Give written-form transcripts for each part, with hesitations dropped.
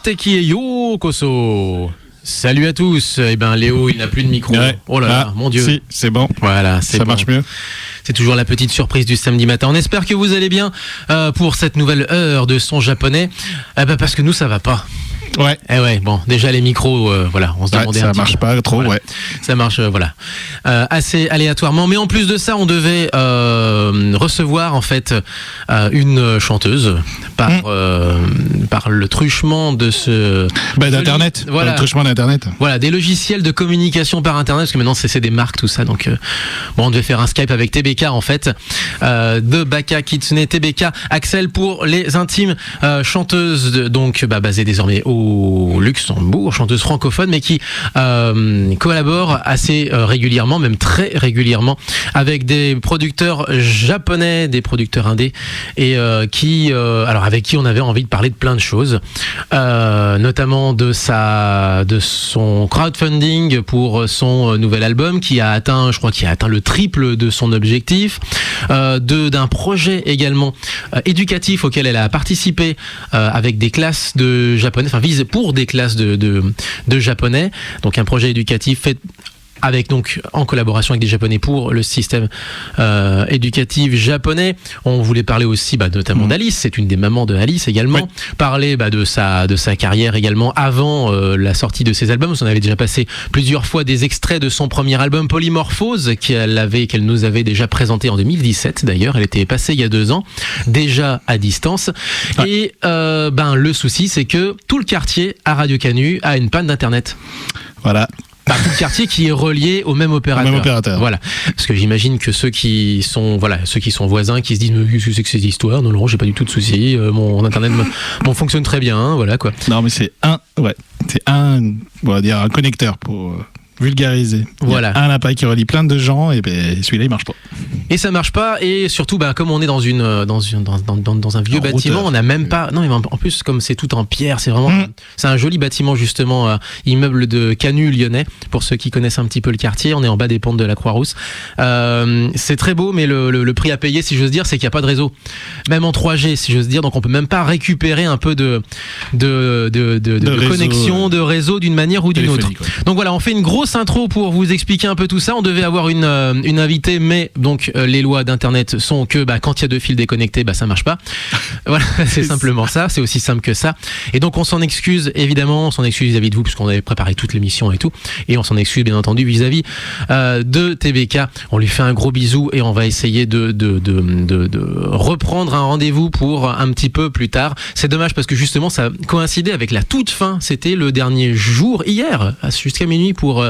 Muteki et Yokoso. Salut à tous. Eh ben Léo, il n'a plus de micro. Ouais. Oh là là, mon Dieu. Si, c'est bon. Voilà, c'est ça bon. marche mieux. C'est toujours la petite surprise du samedi matin. On espère que vous allez bien pour cette nouvelle heure de son japonais. Parce que nous, ça va pas. Ouais. Eh ouais, bon, déjà les micros, voilà, on se demandait un petit peu. Ça marche pas trop, voilà. ouais. Ça marche, voilà, assez aléatoirement. Mais en plus de ça, on devait recevoir en fait une chanteuse par le truchement de ce d'internet. Voilà. Le truchement d'internet. Voilà, des logiciels de communication par internet, parce que maintenant c'est des marques, tout ça. Donc bon, on devait faire un Skype avec TBK en fait, de Baka Kitsune TBK, Axel pour les intimes, chanteuse donc basée désormais au Luxembourg, chanteuse francophone, mais qui collabore assez régulièrement, même très régulièrement, avec des producteurs japonais, des producteurs indés, et alors avec qui on avait envie de parler de plein de choses, notamment de son crowdfunding pour son nouvel album qui a atteint, je crois qu'il a atteint le triple de son objectif, d'un projet également éducatif auquel elle a participé avec des classes de japonais, enfin vise pour des classes de japonais, donc un projet éducatif fait avec donc en collaboration avec des Japonais pour le système éducatif japonais. On voulait parler aussi notamment d'Alice, c'est une des mamans de Alice également, ouais. Parler de sa carrière également avant la sortie de ses albums. On avait déjà passé plusieurs fois des extraits de son premier album Polymorphose qu'elle nous avait déjà présenté en 2017 d'ailleurs. Elle était passée il y a 2 ans déjà à distance, ouais. Et le souci c'est que tout le quartier à Radio Canu a une panne d'internet. Voilà. Tout le quartier qui est relié au même opérateur. Voilà. Parce que j'imagine que ceux qui sont voisins, qui se disent mais qu'est-ce que c'est que ces histoires ? Non, j'ai pas du tout de soucis. Mon internet fonctionne très bien. Hein, voilà quoi. Non, mais c'est un connecteur pour vulgariser. Voilà. Il y a un appareil qui relie plein de gens et celui-là il marche pas. Et ça marche pas, et surtout comme on est dans un vieux bâtiment, on n'a même pas. Non, mais en plus comme c'est tout en pierre, c'est vraiment c'est un joli bâtiment justement, immeuble de Canu lyonnais pour ceux qui connaissent un petit peu le quartier. On est en bas des pentes de la Croix-Rousse. C'est très beau, mais le prix à payer, si j'ose dire, c'est qu'il n'y a pas de réseau, même en 3G, si j'ose dire. Donc on peut même pas récupérer un peu de connexion, de réseau d'une manière ou d'une autre. Ouais. Donc voilà, on fait une grosse intro pour vous expliquer un peu tout ça. On devait avoir une invitée, mais donc les lois d'internet sont que quand il y a 2 fils déconnectés, ça marche pas. Voilà, c'est simplement ça, c'est aussi simple que ça. Et donc on s'en excuse évidemment, on s'en excuse vis-à-vis de vous puisqu'on avait préparé toute l'émission et tout, et on s'en excuse bien entendu vis-à-vis de TBK. On lui fait un gros bisou et on va essayer de reprendre un rendez-vous pour un petit peu plus tard. C'est dommage parce que justement ça coïncidait avec la toute fin, c'était le dernier jour hier jusqu'à minuit pour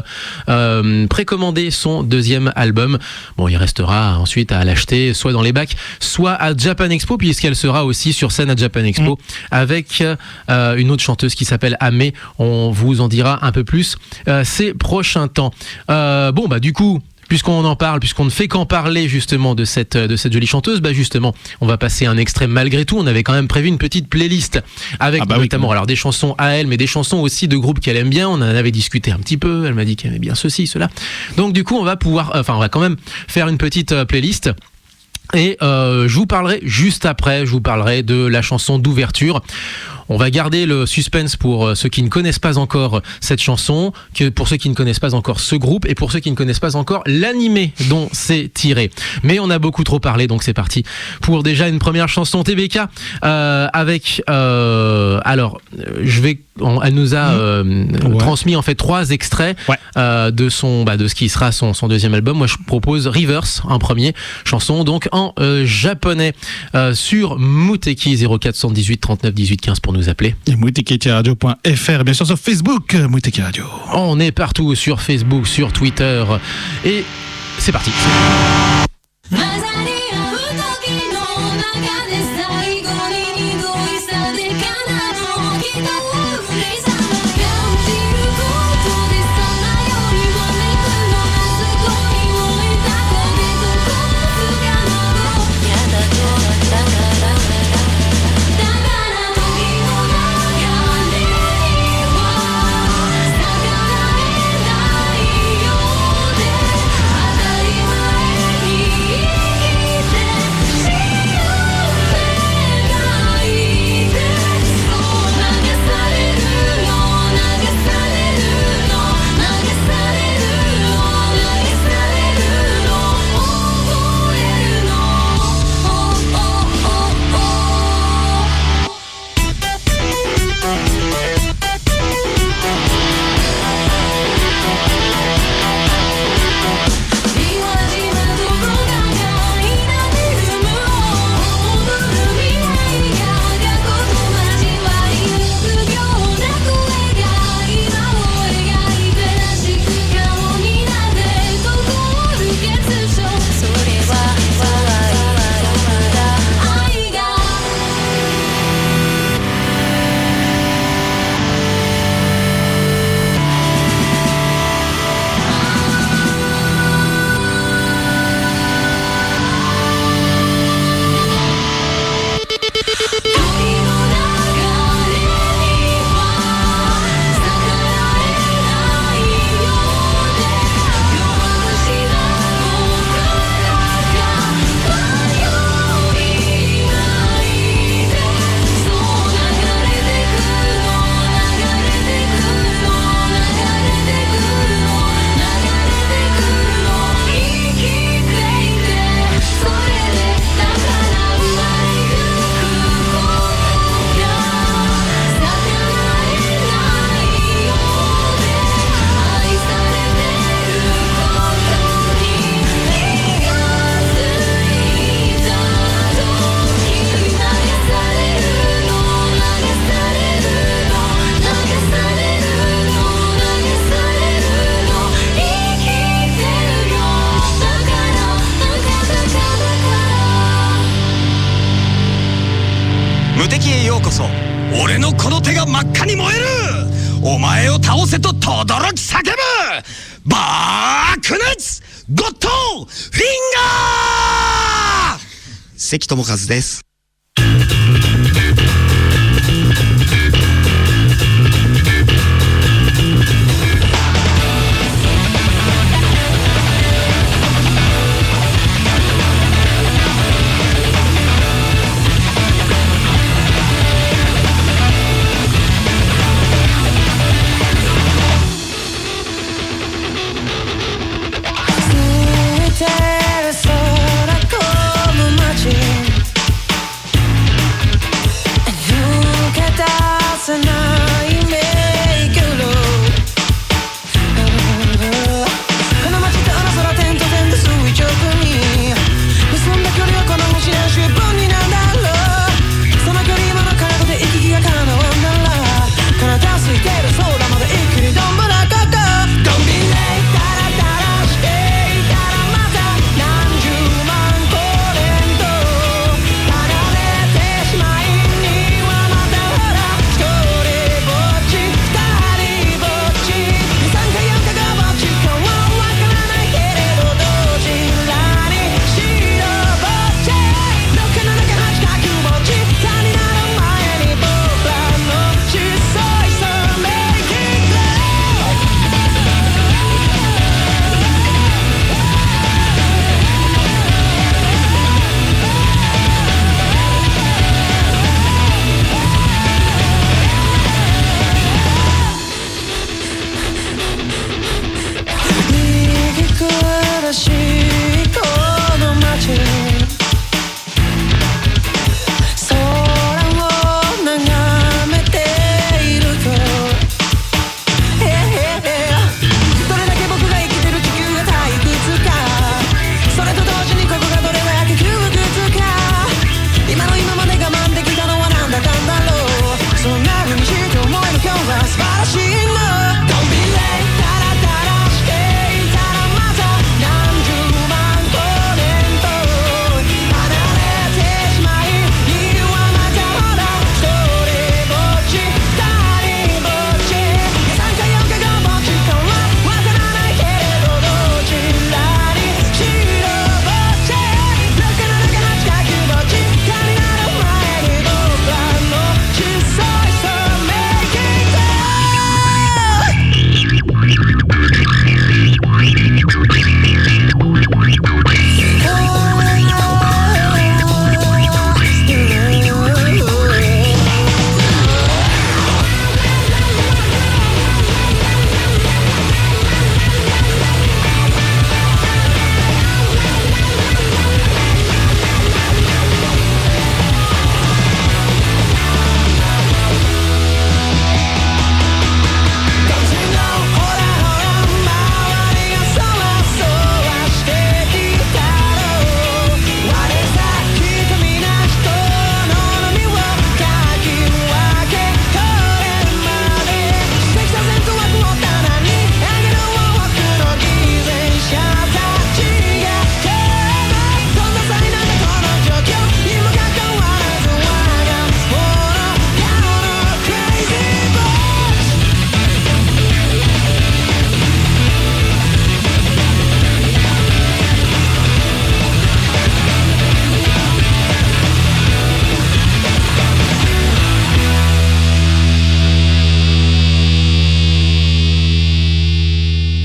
précommander son 2e album. Bon, il restera ensuite à l'acheter soit dans les bacs, soit à Japan Expo, puisqu'elle sera aussi sur scène à Japan Expo avec une autre chanteuse qui s'appelle Ame. On vous en dira un peu plus ces prochains temps. Du coup, puisqu'on en parle, puisqu'on ne fait qu'en parler justement de cette jolie chanteuse, justement, on va passer un extrait malgré tout. On avait quand même prévu une petite playlist avec notamment alors des chansons à elle, mais des chansons aussi de groupes qu'elle aime bien. On en avait discuté un petit peu. Elle m'a dit qu'elle aimait bien ceci, cela. Donc du coup, on va quand même faire une petite playlist. Et je vous parlerai juste après. Je vous parlerai de la chanson d'ouverture. On va garder le suspense pour ceux qui ne connaissent pas encore cette chanson, pour ceux qui ne connaissent pas encore ce groupe et pour ceux qui ne connaissent pas encore l'animé dont c'est tiré. Mais on a beaucoup trop parlé, donc c'est parti pour déjà une première chanson TBK avec elle nous a transmis en fait 3 extraits de ce qui sera son 2e album. Moi je propose Reverse en premier, chanson donc en japonais, sur Muteki 0478 39 18 15 pour nous appeler. Et mutekiradio.fr, bien sûr sur Facebook, Muteki Radio. On est partout sur Facebook, sur Twitter, et c'est parti. お前を倒せと轟き叫ぶ爆熱ゴッドフィンガー関智一です。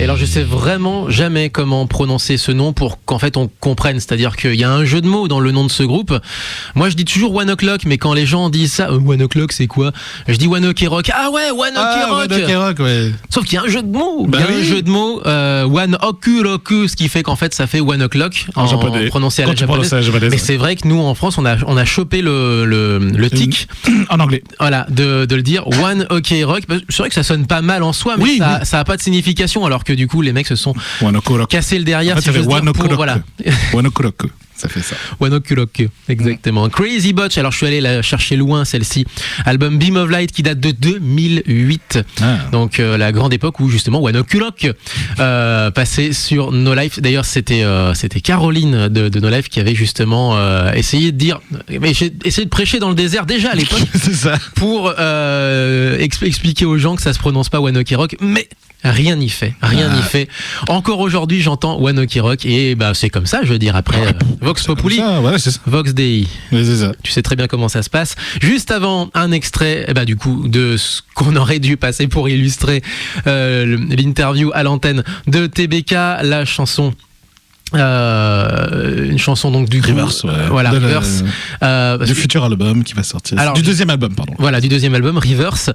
Alors je sais vraiment jamais comment prononcer ce nom pour qu'en fait on comprenne, c'est-à-dire qu'il y a un jeu de mots dans le nom de ce groupe. Moi je dis toujours One O'Clock, mais quand les gens disent ça, One O'Clock c'est quoi? Je dis One Ok Rock. Ah ouais, One Ok Rock. One Ok Rock, ouais. Sauf qu'il y a un jeu de mots. Bah il y a oui. un jeu de mots, One Oku Roku, ce qui fait qu'en fait ça fait One O'Clock En japonais. prononcé à Quand la tu prononces à la japonaise. Mais c'est vrai que nous en France on a chopé le tic. En anglais. Voilà, de le dire One Ok Rock. C'est vrai que ça sonne pas mal en soi, mais Oui, ça a pas de signification, alors que du coup les mecs se sont One Ok Rock. cassé le derrière, En fait, si ça j'ose fait dire, One Ok pour, Rock. voilà. One Ok Rock. Ça fait ça. Wanokulok, exactement. Crazy Botch, alors je suis allé la chercher loin celle-ci. Album Beam of Light qui date de 2008. Donc la grande époque où justement Wanokulok passait sur No Life. D'ailleurs c'était Caroline de No Life qui avait justement essayé de dire, mais j'ai essayé de prêcher dans le désert déjà à l'époque. C'est ça. Pour expliquer aux gens que ça se prononce pas Wanokulok, mais rien n'y fait, n'y fait. Encore aujourd'hui, j'entends Wanokulok et bah c'est comme ça, je veux dire après Vox Populi, c'est ça. Vox Dei. C'est ça. Tu sais très bien comment ça se passe. Juste avant, un extrait, du coup, de ce qu'on aurait dû passer pour illustrer l'interview à l'antenne de TBK, la chanson. Une chanson donc du Reverse, coup, voilà, Reverse du futur album qui va sortir. Alors, du deuxième album, pardon. Voilà, du deuxième album Reverse.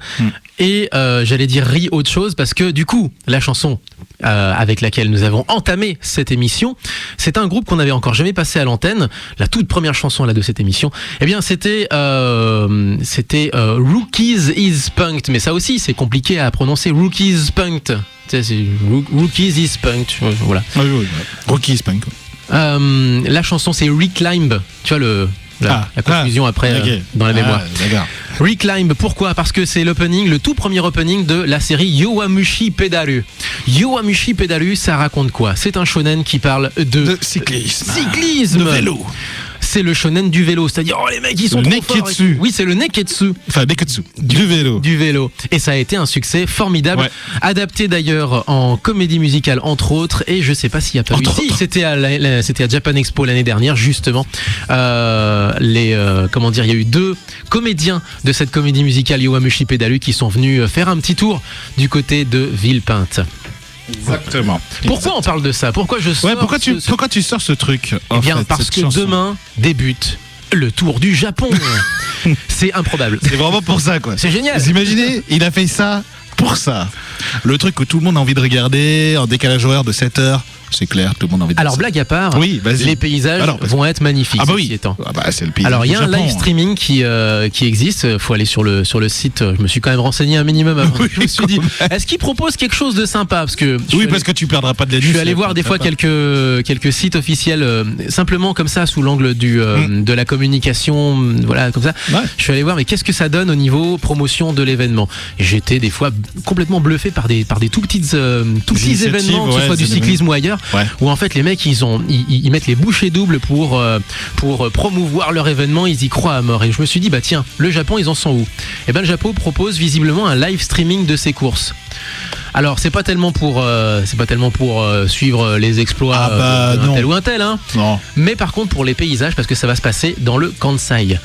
Et j'allais dire autre chose parce que du coup, la chanson avec laquelle nous avons entamé cette émission, c'est un groupe qu'on n'avait encore jamais passé à l'antenne. La toute première chanson là de cette émission, eh bien c'était Rookies is Punked, mais ça aussi c'est compliqué à prononcer. Rookies Punked. C'est Rookies is Punked, voilà. Oui. Rookies is Punked. La chanson c'est Reclimb, tu vois la confusion après okay. Dans la mémoire. D'accord. Reclimb, pourquoi ? Parce que c'est l'opening, le tout premier opening de la série Yowamushi Pedaru. Yowamushi Pedaru, ça raconte quoi ? C'est un shonen qui parle de cyclisme, de vélo. C'est le shonen du vélo, c'est-à-dire les mecs ils sont trop forts. Oui, c'est le neketsu. Enfin, neketsu, du vélo. Du vélo. Et ça a été un succès formidable, adapté d'ailleurs en comédie musicale entre autres. Et je sais pas s'il y a pas eu. Si, c'était à Japan Expo l'année dernière justement. Il y a eu 2 comédiens de cette comédie musicale Yowamushi Pedaru qui sont venus faire un petit tour du côté de Villepinte. Exactement. Pourquoi on parle de ça ? Pourquoi je sors pourquoi tu sors ce truc ? Parce que demain débute le Tour du Japon. C'est improbable. C'est vraiment pour ça, quoi. C'est génial. Vous imaginez, il a fait ça pour ça. Le truc que tout le monde a envie de regarder en décalage horaire de 7 heures. C'est clair, tout le monde a envie de Alors, blague à part, les paysages vont être magnifiques. Ah bah oui. C'est le paysage. Alors, il y a un Japon, live streaming qui existe. Il faut aller sur le site. Je me suis quand même renseigné un minimum avant. Je me suis dit, est-ce qu'il propose quelque chose de sympa ? Parce que parce que tu perdras pas de la nuit. Je suis allé voir des fois quelques sites officiels, simplement comme ça, sous l'angle de la communication, voilà, comme ça. Ouais. Je suis allé voir, mais qu'est-ce que ça donne au niveau promotion de l'événement ? Et j'étais des fois complètement bluffé par des tout petits événements, que ce soit du cyclisme ou ailleurs. Où en fait les mecs ils mettent les bouchées doubles pour promouvoir leur événement, ils y croient à mort. Et je me suis dit tiens, le Japon ils en sont où ? Et le Japon propose visiblement un live streaming de ses courses. Alors c'est pas tellement pour suivre les exploits d'un tel ou un tel, hein. Non. Mais par contre pour les paysages, parce que ça va se passer dans le Kansai.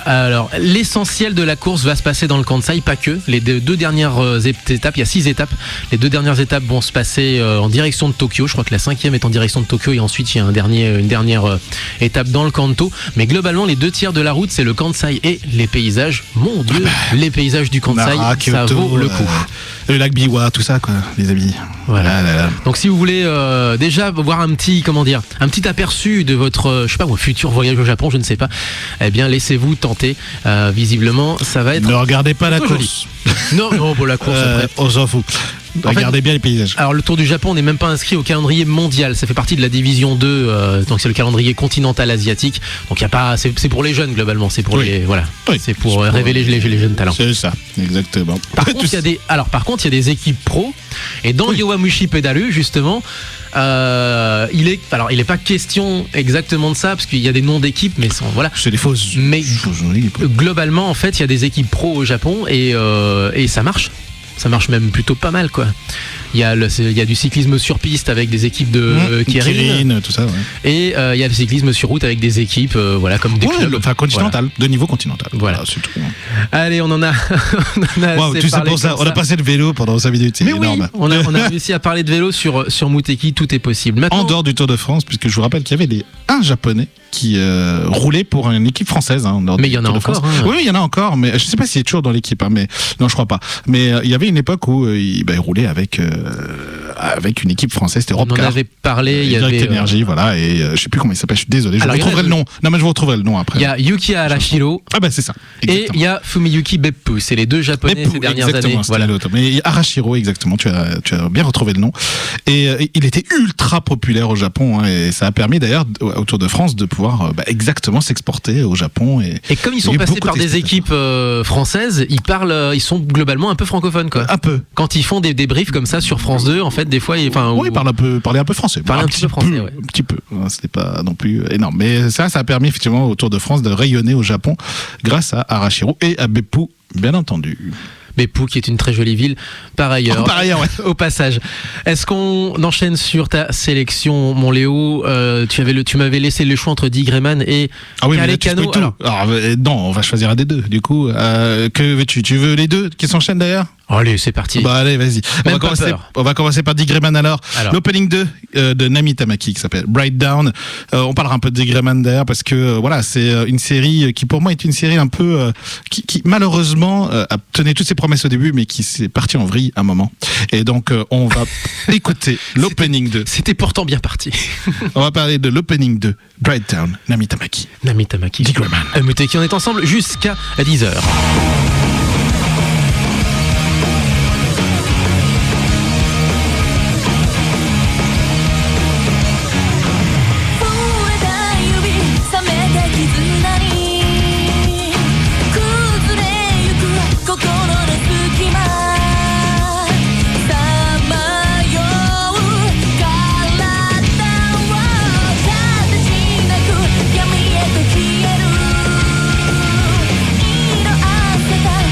Alors l'essentiel de la course va se passer dans le Kansai, pas que. Les 2 dernières étapes, il y a 6 étapes. Les 2 dernières étapes vont se passer en direction de Tokyo. Je crois que la 5e est en direction de Tokyo et ensuite il y a une dernière étape dans le Kanto. Mais globalement les 2 tiers de la route c'est le Kansai et les paysages. Mon Dieu, les paysages du Kansai, ça vaut le coup. Le lac Biwa, tout ça, quoi, les amis. Voilà. Donc si vous voulez déjà voir un petit aperçu de votre, futur voyage au Japon, je ne sais pas, eh bien laissez-vous tenter. Visiblement, ça va être. Ne regardez pas la course. Non, la course après. On s'en fout. Regardez bien les paysages. Alors le Tour du Japon n'est même pas inscrit au calendrier mondial, ça fait partie de la division 2, donc c'est le calendrier continental asiatique. Donc il y a pas, c'est pour les jeunes globalement, c'est pour c'est pour révéler les jeunes talents. C'est ça, exactement. Par contre, il y a des équipes pro et dans Yowamushi Pedaru justement. Il est pas question exactement de ça parce qu'il y a des noms d'équipes, mais voilà. C'est des fausses. Mais globalement, en fait, il y a des équipes pro au Japon et ça marche. Ça marche même plutôt pas mal, quoi. Il y a du cyclisme sur piste avec des équipes de Kirin, tout ça. Ouais. Et il y a le cyclisme sur route avec des équipes, comme des clubs. Enfin, continental, de niveau continental. Voilà. C'est tout. Allez, on en a. Tu sais pour ça, on a passé le vélo pendant 5 minutes, c'est énorme. Oui, on a réussi à parler de vélo sur Muteki, tout est possible. Maintenant, en dehors du Tour de France, puisque je vous rappelle qu'il y avait un Japonais qui roulait pour une équipe française. Mais il y en a encore. Oui, il y en a encore, mais je sais pas s'il est toujours dans l'équipe. Mais non, je crois pas. Mais il y avait une époque où il roulait avec avec une équipe française, c'était On en Robcar. avait parlé, il y Direct avait Energy, voilà, et je sais plus comment il s'appelle, je suis désolé, je Alors, retrouverai le nom. Non mais je vous retrouverai le nom après. il y a Yuki Arashiro Ah bah c'est ça. et Exactement. il y a Fumiyuki Beppu, c'est les deux japonais Beppu, ces dernières exactement, années. c'était l'autre. Mais Arashiro, exactement, tu as bien retrouvé le nom. Et il était ultra populaire au Japon, hein, et ça a permis d'ailleurs au Tour de France de pouvoir exactement s'exporter au Japon. Et comme ils sont il y a eu passés beaucoup par des équipes françaises, ils sont globalement un peu francophones, quoi. Un peu. Quand ils font des débriefs comme ça sur France 2, en fait, des fois, Oui, il parlait un peu français. Parlait un petit peu français, ouais. Un petit peu. C'était pas non plus énorme. Mais ça a permis effectivement au Tour de France de rayonner au Japon grâce à Arashiro et à Beppu, bien entendu. Beppu, qui est une très jolie ville, par ailleurs. Par ailleurs, ouais. Au passage. Est-ce qu'on enchaîne sur ta sélection, mon Léo? Tu m'avais laissé le choix entre Dick Grayman et Calais Cano. Non, on va choisir un des deux. Du coup, que veux-tu? Tu veux les deux qui s'enchaînent d'ailleurs? Allez, c'est parti. Bah allez, vas-y. On va commencer par Dick Grayman alors. L'opening 2 de Nami Tamaki qui s'appelle Bright Down. On parlera un peu de Dick Grayman d'ailleurs parce que voilà, c'est une série qui pour moi est une série un peu qui malheureusement tenait toutes ses promesses au début mais qui s'est partie en vrille à un moment. Et donc on va écouter l'opening 2. C'était pourtant bien parti. On va parler de l'opening 2 Bright Down, Nami Tamaki. Nami Tamaki. Dick Grayman. Qui on est ensemble jusqu'à 10h.色あせた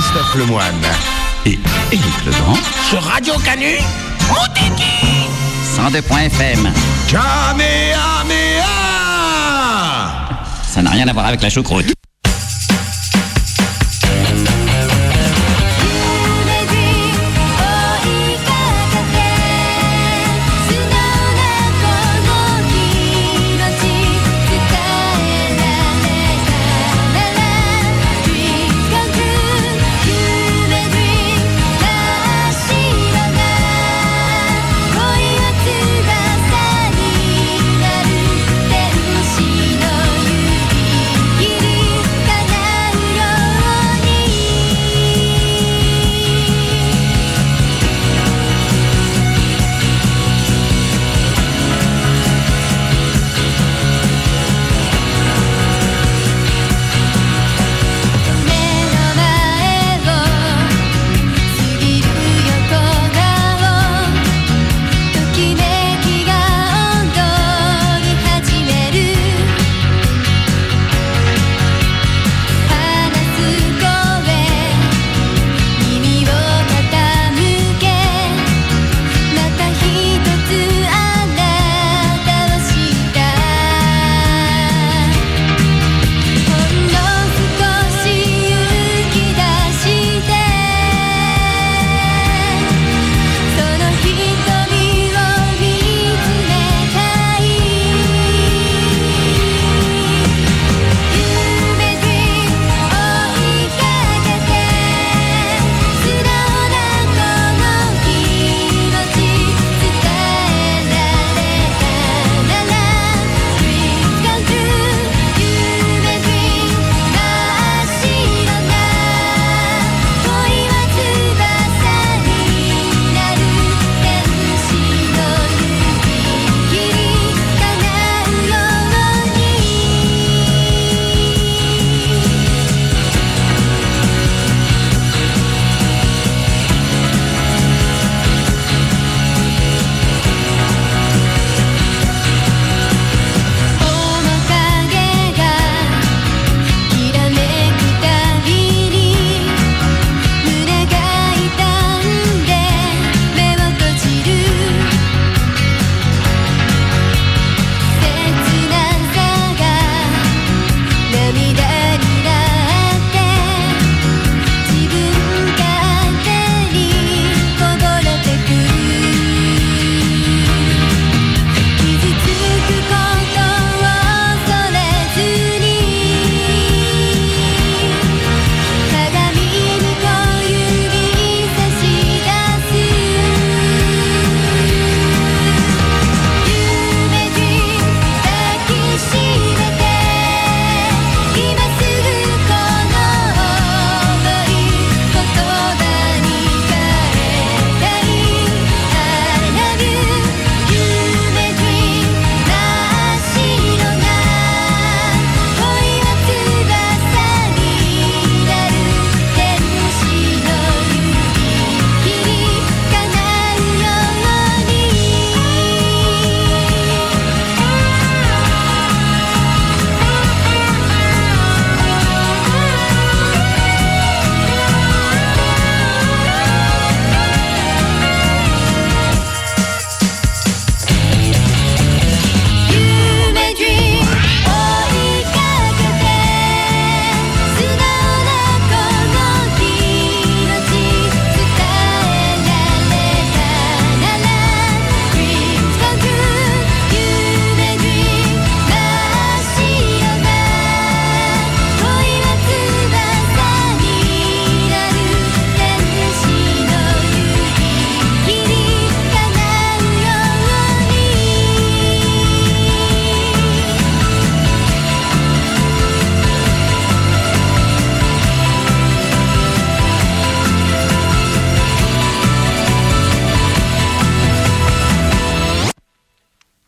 Christophe Lemoine et Éric Legrand sur Radio Canu. Montiki 102.fm. Kamehameha. Ça n'a rien à voir avec la choucroute.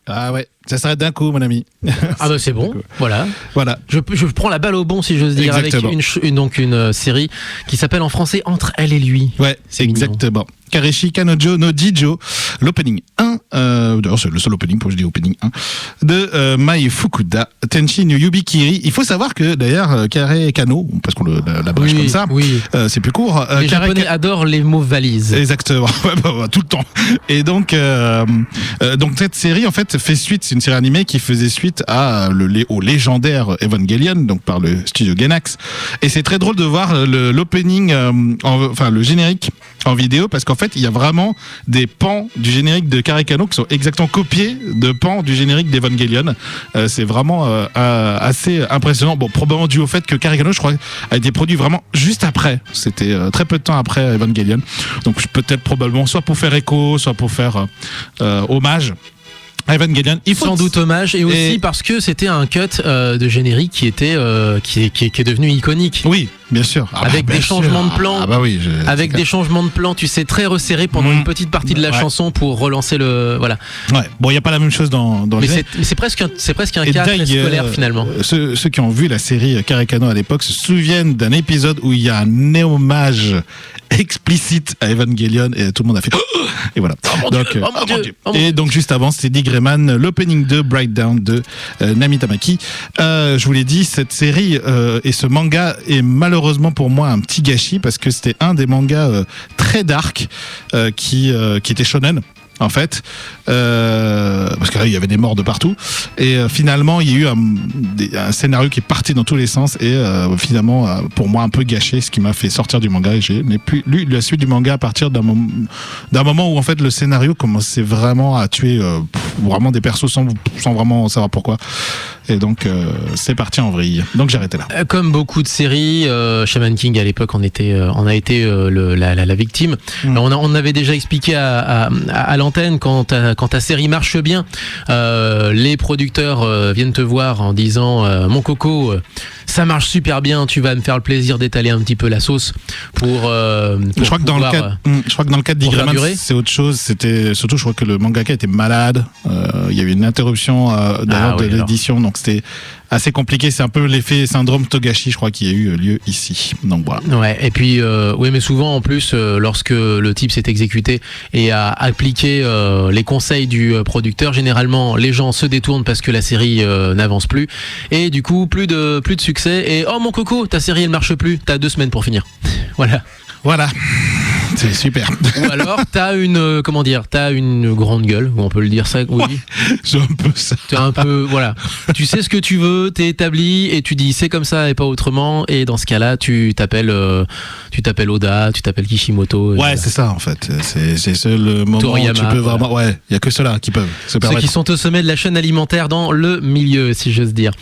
Ah ouais, ça s'arrête d'un coup, mon ami. Ah bah c'est bon, voilà. Je prends la balle au bon, si j'ose dire. Exactement. Avec donc une série qui s'appelle en français Entre elle et lui. Ouais, c'est exactement. Kareshi Kanojo no Jijo, l'opening 1, d'ailleurs c'est le seul opening pour que je dis opening 1, de Mai Fukuda, Tenshi no Yubikiri. Il faut savoir que d'ailleurs, Kare Kano, parce qu'on l'abrège comme ça, c'est plus court. Les Japonais adorent les mots valises. Exactement, tout le temps. Et donc cette série en fait fait suite, c'est une série animée qui faisait suite au légendaire Evangelion, donc par le studio Gainax. Et c'est très drôle de voir l'opening, le générique en vidéo, parce qu'en fait il y a vraiment des pans du générique de Kare Kano qui sont exactement copiés de pans du générique d'Evangelion. C'est vraiment assez impressionnant. Bon, probablement dû au fait que Kare Kano, je crois, a été produit vraiment juste après. C'était très peu de temps après Evangelion. Donc peut-être probablement soit pour faire écho, soit pour faire hommage à Evangelion. Sans doute hommage, et aussi parce que c'était un cut de générique qui était qui est devenu iconique. Oui, bien sûr. Avec des changements de plan. Avec des changements de plan, tu sais, très resserrés pendant une petite partie de la chanson pour relancer le. Voilà. Ouais. Bon, il n'y a pas la même chose dans mais c'est presque un cas très scolaire finalement. Ceux qui ont vu la série Kare Kano à l'époque se souviennent d'un épisode où il y a un hommage explicite à Evangelion et tout le monde a fait et voilà. Et donc juste avant c'était Dick Grayman, l'opening de Bright Down de Nami Tamaki. Je vous l'ai dit, cette série et ce manga est malheureusement pour moi un petit gâchis, parce que c'était un des mangas très dark qui était shonen en fait, parce que là, il y avait des morts de partout, et finalement il y a eu un scénario qui est parti dans tous les sens, et finalement pour moi un peu gâché, ce qui m'a fait sortir du manga, et je n'ai plus lu la suite du manga à partir d'un moment où en fait le scénario commençait vraiment à tuer vraiment des persos sans vraiment savoir pourquoi, et donc c'est parti en vrille, donc j'ai arrêté là. Comme beaucoup de séries, Shaman King à l'époque on a été la victime. On avait déjà expliqué à l'antenne, quand ta série marche bien, les producteurs viennent te voir en disant mon coco, ça marche super bien, tu vas me faire le plaisir d'étaler un petit peu la sauce pour je crois que dans le cas de Dick Grayman c'est autre chose. C'était surtout, je crois que le mangaka était malade, il y avait une interruption de l'édition, donc c'était assez compliqué. C'est un peu l'effet syndrome Togashi, je crois, qui a eu lieu ici. Donc voilà. Ouais. Et puis oui, mais souvent en plus, lorsque le type s'est exécuté et a appliqué les conseils du producteur, généralement les gens se détournent parce que la série n'avance plus, et du coup plus de succès. Et oh mon coco, ta série elle marche plus. T'as 2 semaines pour finir. Voilà. C'est super. Ou alors t'as une grande gueule, on peut le dire ça. Oui. Ouais, c'est un peu ça. T'es un peu tu sais ce que tu veux, t'es établi et tu dis c'est comme ça et pas autrement. Et dans ce cas-là, tu t'appelles Oda, tu t'appelles Kishimoto. Ouais, c'est ça en fait. C'est le moment Toriyama, où tu peux vraiment. Ouais, il y a que ceux-là qui peuvent se permettre. Ceux qui sont au sommet de la chaîne alimentaire dans le milieu, si j'ose dire.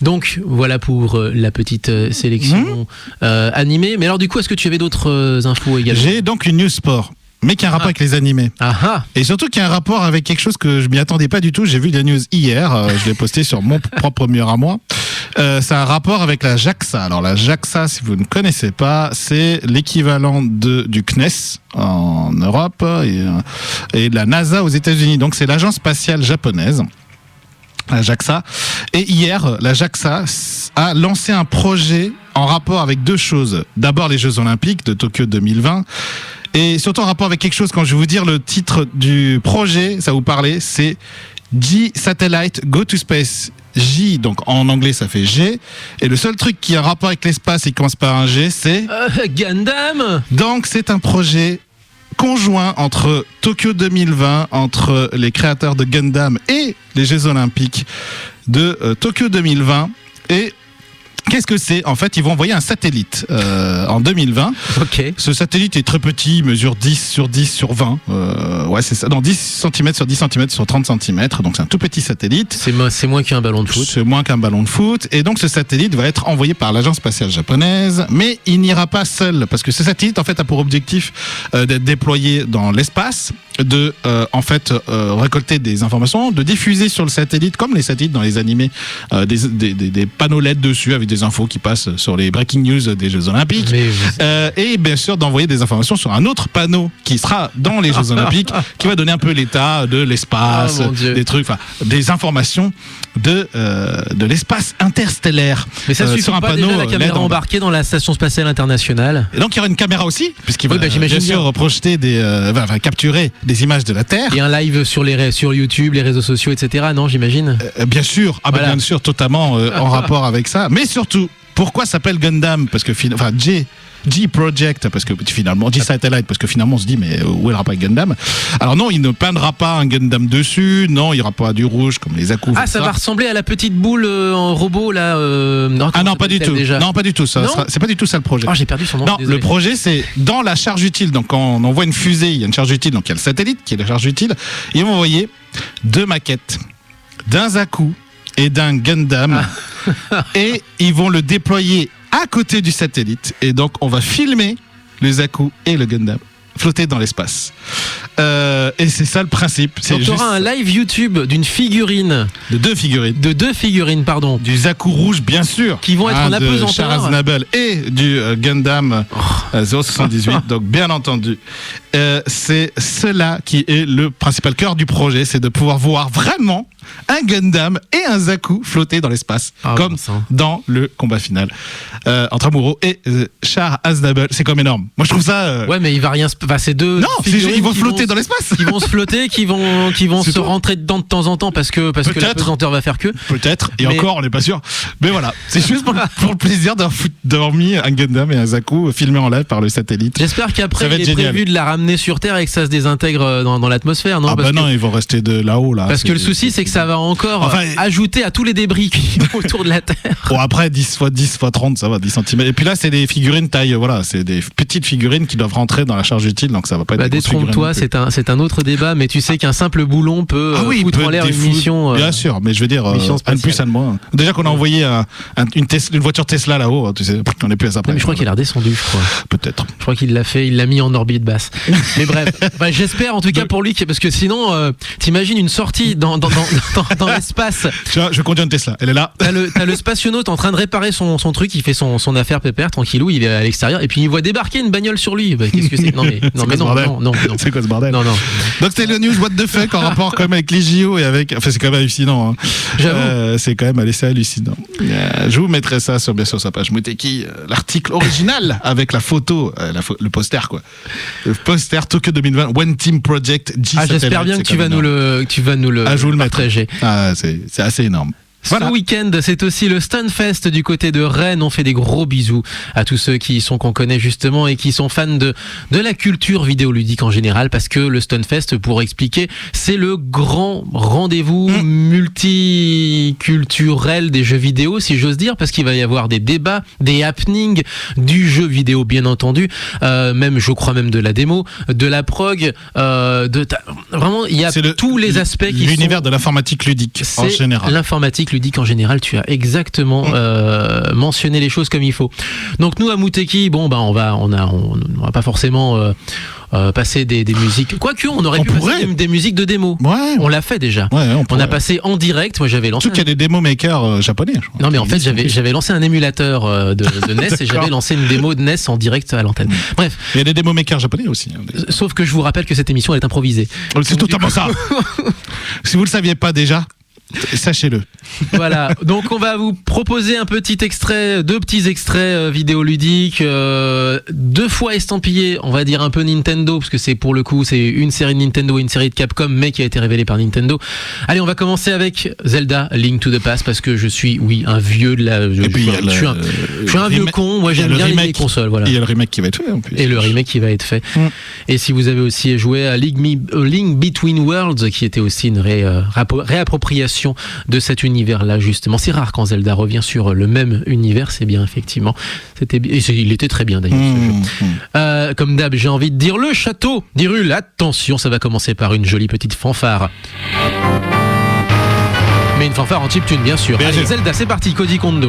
Donc voilà pour la petite sélection animée. Mais alors du coup, est-ce que tu avais d'autres infos également? J'ai donc une news sport, mais qui a un rapport avec les animés. Et surtout qui a un rapport avec quelque chose que je m'y attendais pas du tout. J'ai vu la news hier, je l'ai posté sur mon propre mur à moi. C'est un rapport avec la JAXA. Alors la JAXA, si vous ne connaissez pas, c'est l'équivalent du CNES en Europe et de la NASA aux États-Unis. Donc c'est l'agence spatiale japonaise, la JAXA. Et hier, la JAXA a lancé un projet en rapport avec 2 choses. D'abord les Jeux Olympiques de Tokyo 2020, et surtout en rapport avec quelque chose, quand je vais vous dire le titre du projet, ça va vous parler, c'est G Satellite Go to Space. J, donc en anglais ça fait G, et le seul truc qui a un rapport avec l'espace et qui commence par un G, c'est Gundam. Donc c'est un projet conjoint entre Tokyo 2020, entre les créateurs de Gundam et les Jeux Olympiques de Tokyo 2020. Et qu'est-ce que c'est? En fait, ils vont envoyer un satellite en 2020. Ok. Ce satellite est très petit, il mesure 10 sur 10 sur 20. Ouais, c'est ça. Non, 10 cm sur 10 cm sur 30 cm. Donc, c'est un tout petit satellite. C'est moins qu'un ballon de foot. C'est moins qu'un ballon de foot. Et donc, ce satellite va être envoyé par l'agence spatiale japonaise. Mais il n'ira pas seul. Parce que ce satellite, en fait, a pour objectif d'être déployé dans l'espace de récolter des informations, de diffuser sur le satellite, comme les satellites dans les animés, des panneaux LED dessus avec des infos qui passent sur les breaking news des Jeux Olympiques. Et bien sûr d'envoyer des informations sur un autre panneau qui sera dans les Jeux Olympiques, qui va donner un peu l'état de l'espace, des trucs, des informations de l'espace interstellaire. Mais ça suffit sur un pas panneau déjà la caméra embarquée dans la station spatiale internationale. Et donc il y aura une caméra aussi, puisqu'il va bien sûr projeter va capturer des images de la Terre. Et un live sur YouTube, les réseaux sociaux, etc. Non, j'imagine. Bien sûr, bien sûr, totalement en rapport avec ça. Mais surtout, pourquoi s'appelle Gundam? Parce que G-Project, parce que finalement, G-Satellite, parce que finalement on se dit, mais où est le rapport avec Gundam? Alors non, il ne peindra pas un Gundam dessus, non, il n'y aura pas du rouge comme les Aku. Ah, ça va ressembler à la petite boule en robot là. Non, pas du tout. Déjà. Non, pas du tout. C'est pas du tout ça le projet. Ah, j'ai perdu son nom. Non, le projet, c'est dans la charge utile. Donc quand on envoie une fusée, il y a une charge utile, donc il y a le satellite qui est la charge utile. Ils vont envoyer 2 maquettes d'un Zaku et d'un Gundam et ils vont le déployer à côté du satellite, et donc on va filmer le Zaku et le Gundam flotter dans l'espace. Et c'est ça le principe. Donc tu auras un live YouTube d'une figurine. De 2 figurines. De 2 figurines, pardon. Du Zaku rouge, bien sûr. Qui vont être en apesanteur. De Char Aznable et du Gundam 078. Donc bien entendu, c'est cela qui est le principal cœur du projet, c'est de pouvoir voir vraiment un Gundam et un Zaku flotter dans l'espace, comme dans le combat final entre Amuro et Char Aznable. C'est comme énorme. Moi je trouve ça. Ouais, mais il va rien se passer. Deux. Non, ils vont flotter dans l'espace. Ils vont se flotter, qui vont se rentrer dedans de temps en temps parce que la pesanteur va faire que. Peut-être. Et encore, on n'est pas sûr. Mais voilà, c'est juste pour le plaisir d'avoir mis un Gundam et un Zaku filmés en live par le satellite. J'espère qu'après il est prévu de la ramener sur Terre et que ça se désintègre dans l'atmosphère, non? Non, ils vont rester de là-haut là. Parce que le souci, c'est que ça va encore ajouter à tous les débris qui sont autour de la Terre. Bon, après 10 x 10 x 30, ça va, 10 cm. Et puis là, c'est des figurines taille, c'est des petites figurines qui doivent rentrer dans la charge utile, donc ça va pas être. Détrompe-toi, c'est un autre débat, mais tu sais qu'un simple boulon peut foutre en l'air une mission. Bien sûr, mais je veux dire, un de plus, un de moins. Déjà qu'on a envoyé une voiture Tesla là-haut, tu sais, on n'est plus à ça. Mais je crois qu'il a redescendu, je crois. Peut-être. Je crois qu'il l'a mis en orbite basse. Mais bref, j'espère en tout cas pour lui, parce que sinon, t'imagines une sortie dans l'espace. Tu vois, je conduis une Tesla, elle est là. T'as le spationaute en train de réparer son truc, il fait son affaire pépère, tranquillou, il est à l'extérieur, et puis il voit débarquer une bagnole sur lui. Qu'est-ce que c'est? Non. C'est quoi ce bordel? Non. Donc c'était le news what the fuck en rapport quand même avec les JO et avec. Enfin, c'est quand même hallucinant. Hein. J'avoue. C'est quand même assez hallucinant. Je vous mettrai ça bien sûr sur sa page Muteki, l'article original avec la photo, le poster quoi. Le poster Tokyo 2020 One Team Project G. J'espère bien que tu vas nous le partager. C'est assez énorme. Voilà. Ce week-end, c'est aussi le Stunfest du côté de Rennes. On fait des gros bisous à tous ceux qu'on connaît justement et qui sont fans de la culture vidéoludique en général, parce que le Stunfest, pour expliquer, c'est le grand rendez-vous multiculturel des jeux vidéo, si j'ose dire, parce qu'il va y avoir des débats, des happenings, du jeu vidéo bien entendu, je crois même de la démo, de la prog, vraiment il y a tous les aspects qui sont l'univers de l'informatique ludique en général. L'informatique ludique en général, tu as exactement mentionné les choses comme il faut. Donc nous à Muteki, on va pas forcément passer des musiques. Quoique on aurait pu passer des musiques de démo. Ouais. On l'a fait déjà. Ouais, on a passé en direct. Moi j'avais lancé. Surtout qu'il y a des démo makers japonais. Je crois. Non mais en fait j'avais lancé un émulateur de NES et j'avais lancé une démo de NES en direct à l'antenne. Bref. Il y a des démo makers japonais aussi. Sauf que je vous rappelle que cette émission elle est improvisée. C'est totalement ça. Si vous le saviez pas déjà, sachez-le. Voilà, donc on va vous proposer deux petits extraits vidéoludiques, 2 fois estampillés, on va dire un peu Nintendo, parce que c'est pour le coup c'est une série de Nintendo et une série de Capcom, mais qui a été révélée par Nintendo. Allez, on va commencer avec Zelda Link to the Past, parce que je suis un vieux de la. Je suis un vieux con. Moi j'aime bien les vieilles consoles. Voilà. Il y a le remake qui va être fait en plus. Et le remake qui va être fait. Et si vous avez aussi joué à Link Between Worlds, qui était aussi une réappropriation de cet univers-là, justement. C'est rare quand Zelda revient sur le même univers, c'est bien, effectivement. Il était très bien, d'ailleurs, ce jeu. Comme d'hab, j'ai envie de dire le château d'Hyrule. Attention, ça va commencer par une jolie petite fanfare. Mais une fanfare en chiptune, bien sûr. Allez, Zelda, c'est parti, Koji Kondo.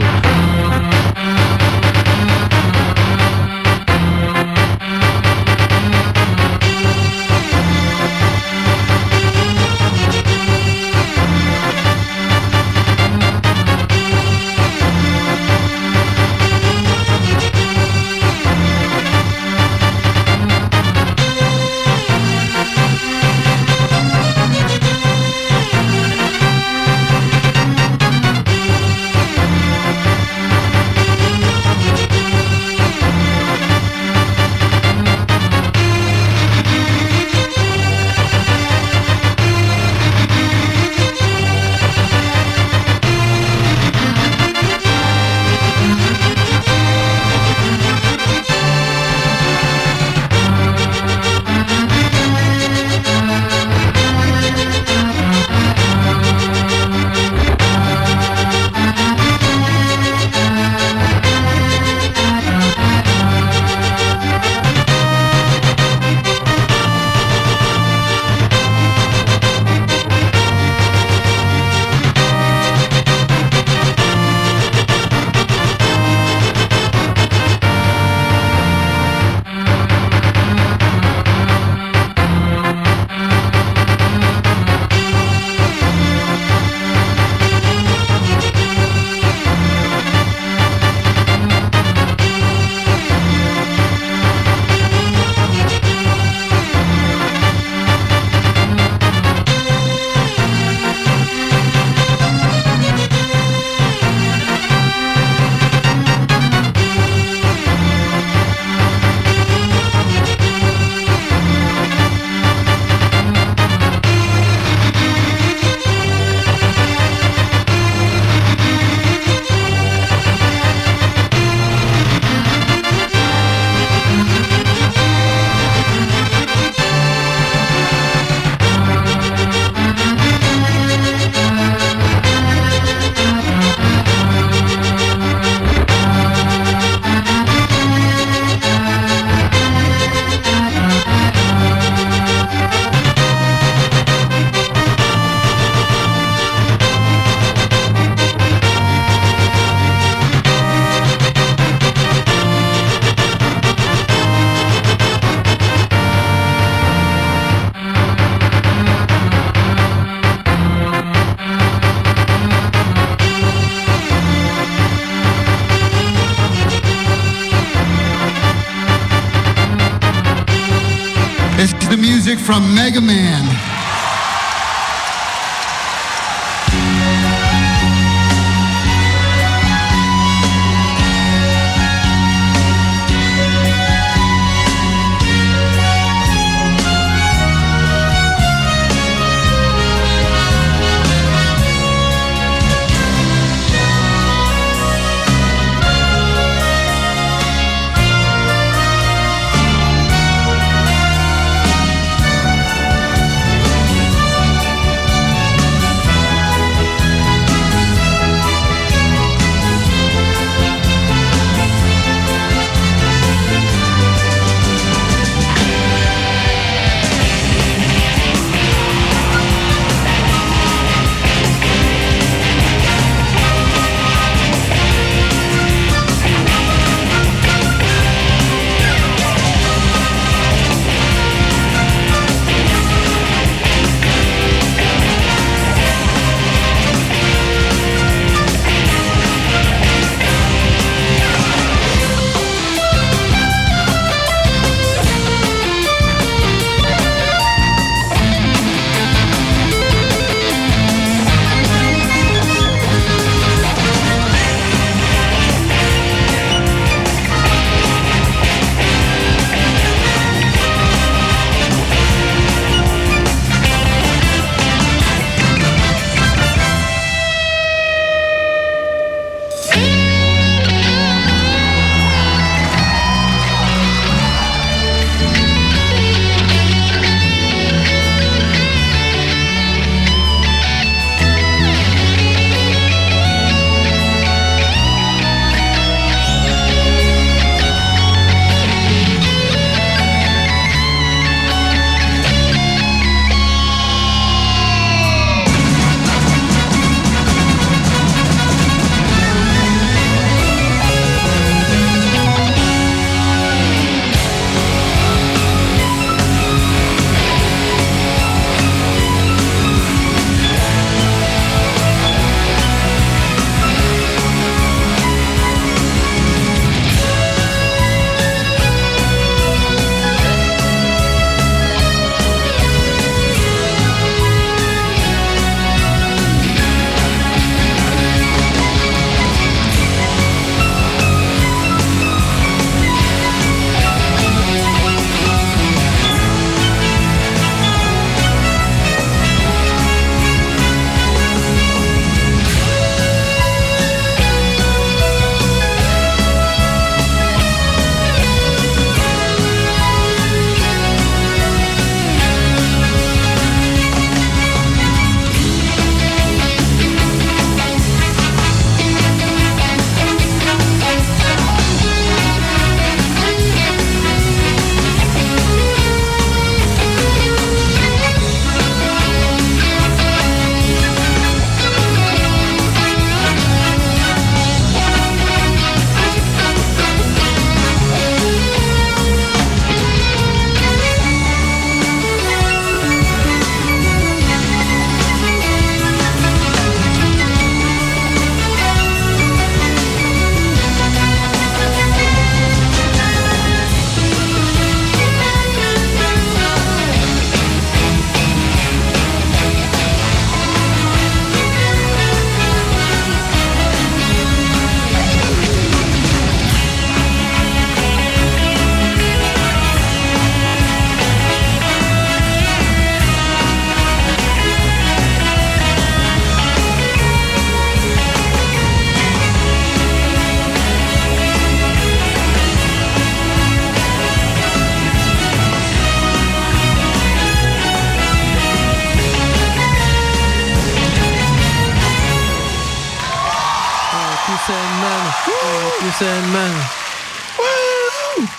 the music from Mega Man.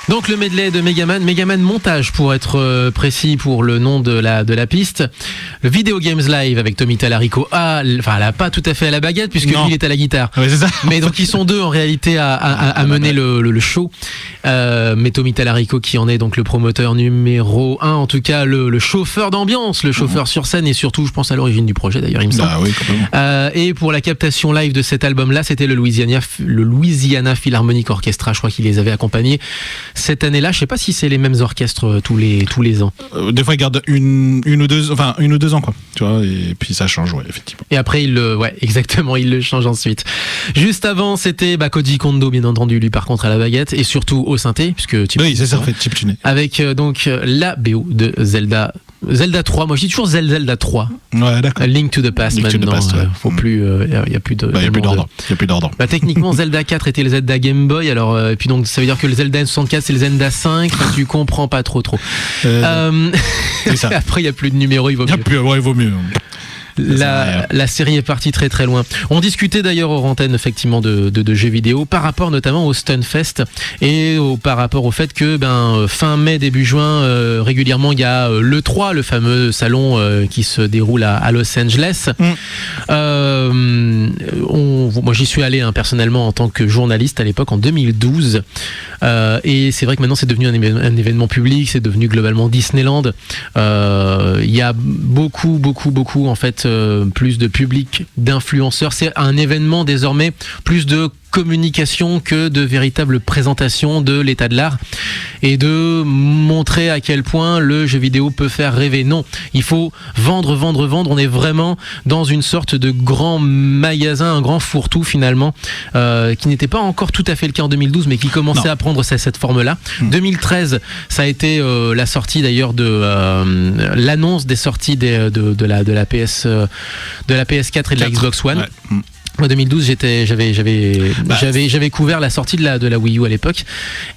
Donc le medley de Megaman montage pour être précis pour le nom de la piste. Le Video Games Live avec Tommy Tallarico elle a pas tout à fait à la baguette puisque lui il est à la guitare. Ouais, c'est ça. Mais donc ils sont deux en réalité à mener le show. mais Tommy Tallarico qui en est donc le promoteur numéro 1, en tout cas le chauffeur d'ambiance, le chauffeur sur scène et surtout je pense à l'origine du projet d'ailleurs il me semble. Ah oui, complètement. Et pour la captation live de cet album-là, c'était le Louisiana Philharmonic Orchestra, je crois qu'il les avait accompagnés cette année-là. Je sais pas si c'est les mêmes orchestres tous les ans. Des fois ils gardent une ou deux ans quoi, tu vois, et puis ça change, ouais, effectivement. Et après il le change ensuite. Juste avant c'était Koji Kondo bien entendu, lui par contre à la baguette et surtout au synthé puisque oui c'est ça en fait, chiptuné. Avec donc la BO de Zelda 3, moi je dis toujours Zelda 3. Ouais, d'accord. Link to the Past maintenant. Faut plus, il y a plus de. Il y a plus d'ordre. Il y a plus d'ordre. Techniquement, Zelda 4 était le Zelda Game Boy. Alors, et puis donc ça veut dire que le Zelda N64 c'est le Zelda 5. Tu comprends pas trop. C'est ça. Après, il y a plus de numéros. Il vaut mieux. La série est partie très très loin. On discutait d'ailleurs hors antenne effectivement de jeux vidéo par rapport notamment au Stunfest et par rapport au fait que fin mai début juin régulièrement il y a l'E3, le fameux salon qui se déroule à Los Angeles. Moi j'y suis allé personnellement en tant que journaliste à l'époque en 2012 et c'est vrai que maintenant c'est devenu un événement public, c'est devenu globalement Disneyland. Il y a beaucoup en fait plus de public, d'influenceurs. C'est un événement désormais plus de communication que de véritable présentation de l'état de l'art et de montrer à quel point le jeu vidéo peut faire rêver. Non, il faut vendre. On est vraiment dans une sorte de grand magasin, un grand fourre-tout finalement, qui n'était pas encore tout à fait le cas en 2012, mais qui commençait à prendre cette forme-là. 2013, ça a été la sortie d'ailleurs de l'annonce des sorties de la PS4 et de la Xbox One. Ouais. En 2012, j'avais couvert la sortie de la Wii U à l'époque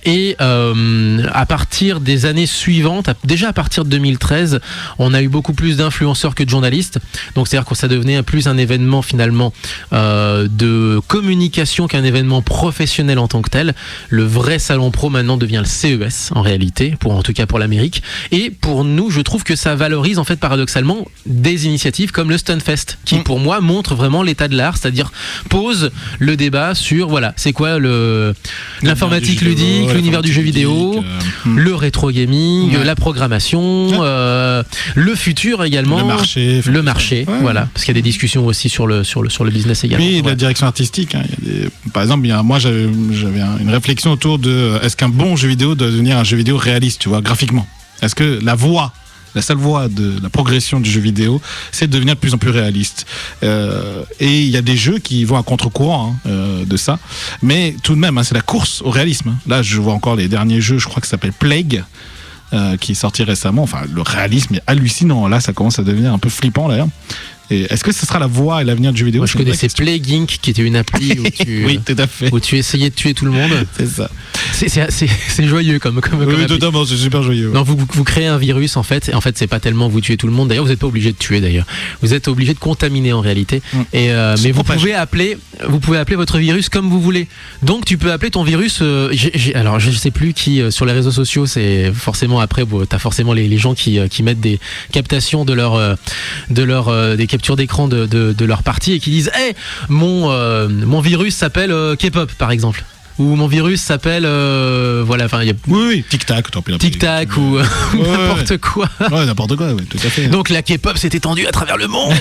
et à partir des années suivantes, déjà à partir de 2013, on a eu beaucoup plus d'influenceurs que de journalistes. Donc c'est-à-dire que ça devenait plus un événement finalement de communication qu'un événement professionnel en tant que tel. Le vrai salon pro maintenant devient le CES en réalité, en tout cas pour l'Amérique. Et pour nous, je trouve que ça valorise en fait paradoxalement des initiatives comme le Stunfest, qui pour moi montre vraiment l'état de l'art, c'est-à-dire pose le débat sur c'est quoi l'informatique ludique, l'univers du jeu vidéo, le rétro gaming, la programmation, le futur également, le marché, voilà, parce qu'il y a des discussions aussi sur le business également. Oui, la direction artistique. Par exemple, moi j'avais une réflexion autour de est-ce qu'un bon jeu vidéo doit devenir un jeu vidéo réaliste, tu vois, graphiquement. Est-ce que la seule voie de la progression du jeu vidéo, c'est de devenir de plus en plus réaliste. Et il y a des jeux qui vont à contre-courant de ça. Mais tout de même, c'est la course au réalisme. Là, je vois encore les derniers jeux, je crois que ça s'appelle Plague, qui est sorti récemment. Enfin, le réalisme est hallucinant. Là, ça commence à devenir un peu flippant, d'ailleurs. Et est-ce que ce sera la voie et l'avenir du jeu vidéo? Moi, je connaissais Plague Inc, qui était une appli où tu, oui, tout à fait. Où tu essayais de tuer tout le monde. C'est ça. C'est joyeux comme oui, totalement, c'est super joyeux. Non, vous créez un virus en fait. Et en fait, c'est pas tellement vous tuez tout le monde. D'ailleurs, vous n'êtes pas obligé de tuer. D'ailleurs, vous êtes obligé de contaminer en réalité. Et mais vous pouvez appeler votre virus comme vous voulez. Donc, tu peux appeler ton virus. Alors, je sais plus qui sur les réseaux sociaux. C'est forcément après. T'as forcément les gens qui mettent des captations de des captures d'écran de leur partie et qui disent mon virus s'appelle K-pop par exemple. Ou mon virus s'appelle oui, tic-tac ou n'importe quoi. Ouais, n'importe quoi, oui, tout à fait. Donc la K-pop s'est étendue à travers le monde.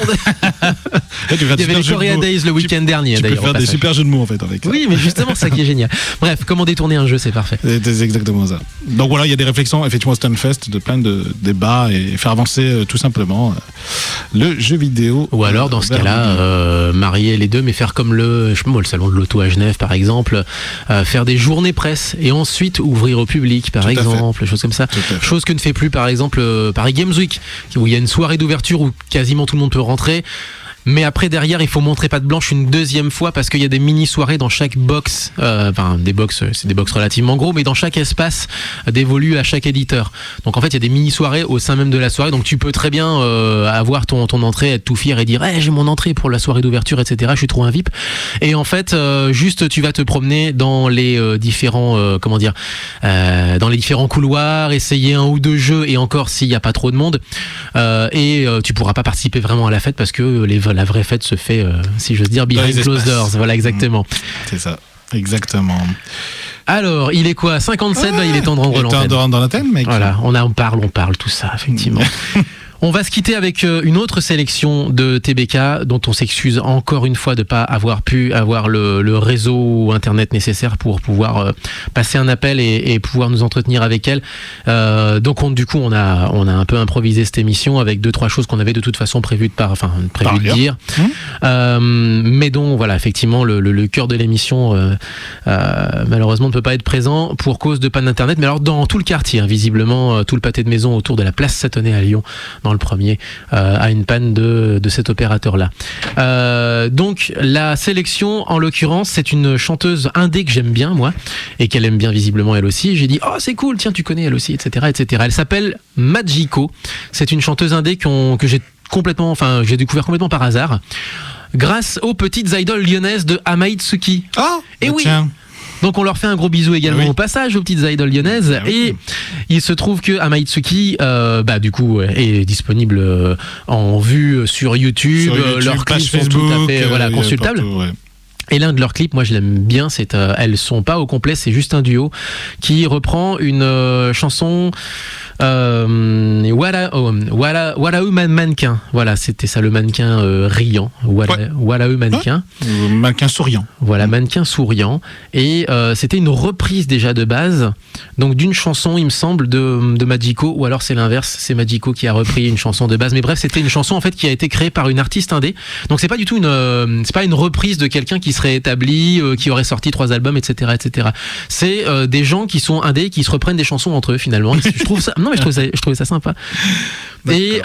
Il y avait les Korea Days le week-end dernier d'ailleurs. Tu peux faire des super jeux de mots en fait avec ça. Oui, mais justement ça qui est génial. Bref, comment détourner un jeu, c'est parfait. C'est exactement ça. Donc voilà, il y a des réflexions effectivement Stunfest, de plein de débats et faire avancer tout simplement le jeu vidéo. Ou alors dans ce cas-là, marier les deux, mais faire comme le salon de l'auto à Genève par exemple. Faire des journées presse et ensuite ouvrir au public par exemple, choses comme ça, chose que ne fait plus par exemple Paris Games Week où il y a une soirée d'ouverture où quasiment tout le monde peut rentrer. Mais après derrière il faut montrer patte blanche une deuxième fois parce qu'il y a des mini soirées dans chaque box, des box, c'est des box relativement gros, mais dans chaque espace dévolu à chaque éditeur. Donc en fait il y a des mini soirées au sein même de la soirée, donc tu peux très bien avoir ton entrée, être tout fier et dire j'ai mon entrée pour la soirée d'ouverture, etc. Je suis trop un VIP. Et en fait juste tu vas te promener dans les différents dans les différents couloirs, essayer un ou deux jeux et encore s'il n'y a pas trop de monde et tu pourras pas participer vraiment à la fête parce que la vraie fête se fait, si j'ose dire, behind closed doors. Voilà, exactement. C'est ça. Exactement. Alors, il est quoi 57, il est temps de rendre l'antenne. Il est temps de rendre l'antenne, mec. Voilà, on parle, tout ça, effectivement. On va se quitter avec une autre sélection de TBK dont on s'excuse encore une fois de ne pas avoir pu avoir le réseau internet nécessaire pour pouvoir passer un appel et pouvoir nous entretenir avec elle. Donc on a un peu improvisé cette émission avec 2-3 choses qu'on avait de toute façon prévu de dire. Mais dont voilà, effectivement le cœur de l'émission malheureusement ne peut pas être présent pour cause de panne d'internet. Mais alors dans tout le quartier, visiblement tout le pâté de maison autour de la place Satonnet à Lyon, dans le premier, a une panne de cet opérateur-là. Donc la sélection, en l'occurrence, c'est une chanteuse indé que j'aime bien, moi, et qu'elle aime bien visiblement elle aussi. J'ai dit, oh c'est cool, tiens tu connais elle aussi, etc. etc. Elle s'appelle Majiko. C'est une chanteuse indé que j'ai découvert complètement par hasard, grâce aux petites idoles lyonnaises de Amaitsuki. Et oui. Tiens. Donc on leur fait un gros bisou également au passage aux petites idoles lyonnaises. Et il se trouve que Amaitsuki du coup est disponible en vue sur YouTube, leurs clips sont tout à fait consultables. Et l'un de leurs clips, moi je l'aime bien, elles sont pas au complet, c'est juste un duo qui reprend une chanson Walau mannequin. Voilà, c'était ça, le mannequin riant. Walau mannequin. Mannequin souriant. Voilà, mannequin souriant. Et c'était une reprise déjà de base, donc d'une chanson, il me semble, de Majiko, ou alors c'est l'inverse, c'est Majiko qui a repris une chanson de base. Mais bref, c'était une chanson en fait qui a été créée par une artiste indé. Donc c'est pas du tout c'est pas une reprise de quelqu'un qui serait établi, qui aurait sorti 3 albums, etc., etc. C'est des gens qui sont indés, qui se reprennent des chansons entre eux finalement. Et je trouve ça. Non, mais je trouvais ça sympa. D'accord. Et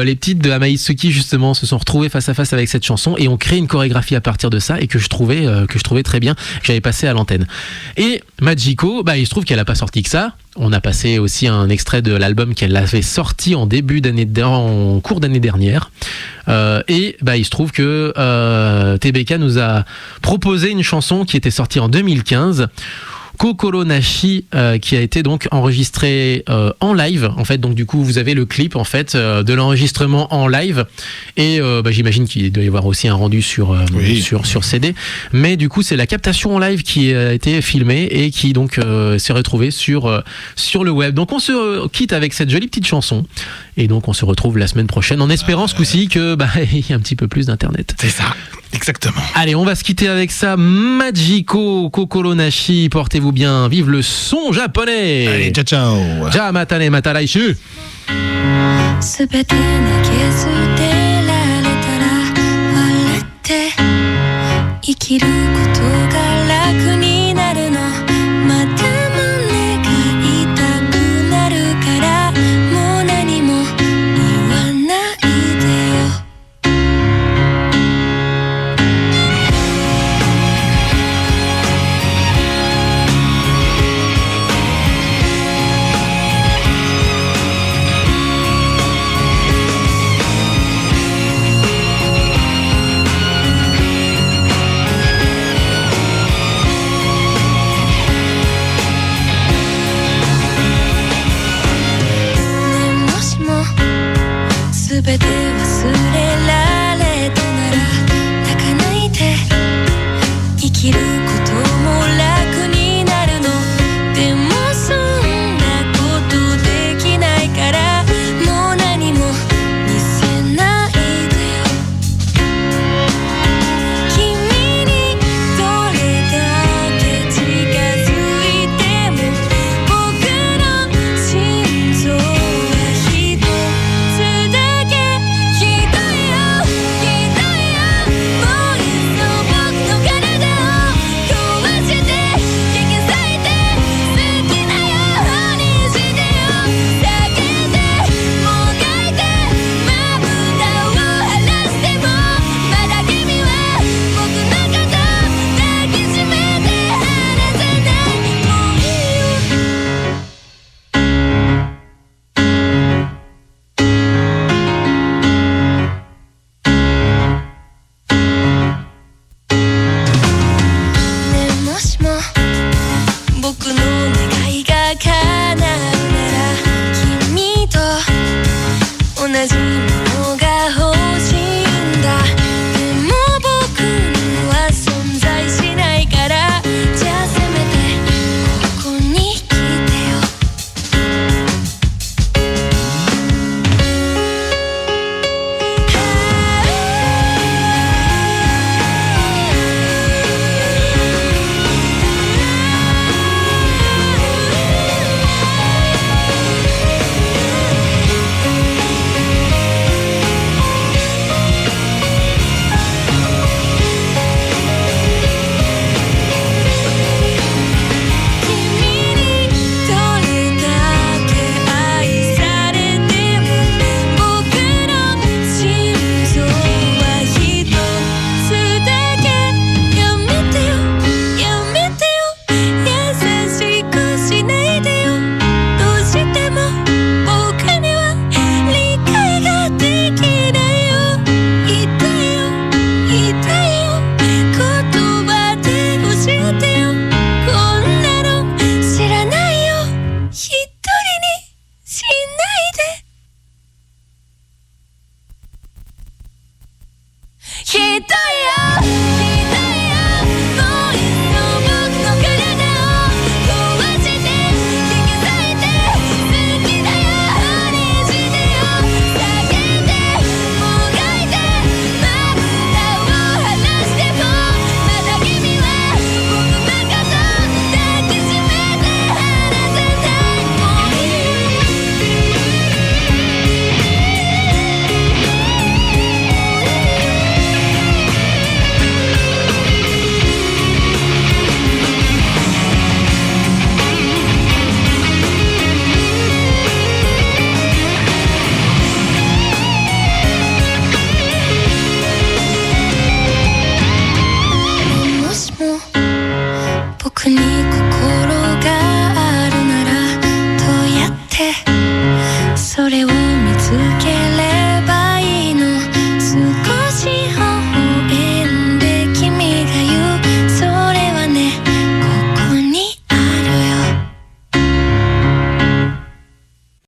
les petites de Amaitsuki justement se sont retrouvées face à face avec cette chanson et ont créé une chorégraphie à partir de ça et que je trouvais très bien, que j'avais passé à l'antenne. Et Majiko, il se trouve qu'elle a pas sorti que ça. On a passé aussi un extrait de l'album qu'elle avait sorti en cours d'année dernière. Et il se trouve que TBK nous a proposé une chanson qui était sortie en 2015. Kokoro Nashi, qui a été donc enregistré en live en fait. Donc du coup vous avez le clip en fait de l'enregistrement en live et j'imagine qu'il doit y avoir aussi un rendu sur CD, mais du coup c'est la captation en live qui a été filmée et qui donc s'est retrouvée sur le web. Donc on se quitte avec cette jolie petite chanson et donc on se retrouve la semaine prochaine en espérant ce coup-ci que il y a un petit peu plus d'internet. C'est ça. Exactement. Allez, on va se quitter avec ça. Majiko, Kokoro Nashi, portez-vous bien, vive le son japonais. Allez, ciao ciao. Ja matane mata laishu. すべて投げ捨てられたら笑って生きることが楽になるのまた胸が痛くなるからもう何も言わないでよすべて忘れられたなら泣かないで生きることも楽になるのでもそんなことできないからもう何も見せないでよ君にどれだけ近づいても僕の心臓は一つだけひどいよひどいよもういっそ僕の体を壊して危険されて好きなようにしてよ叫んでもがいてまぶたを晴らしてもまだ君は僕のこと抱きしめて離さないもういいよねもしも僕の願いが叶うなら君と同じものが欲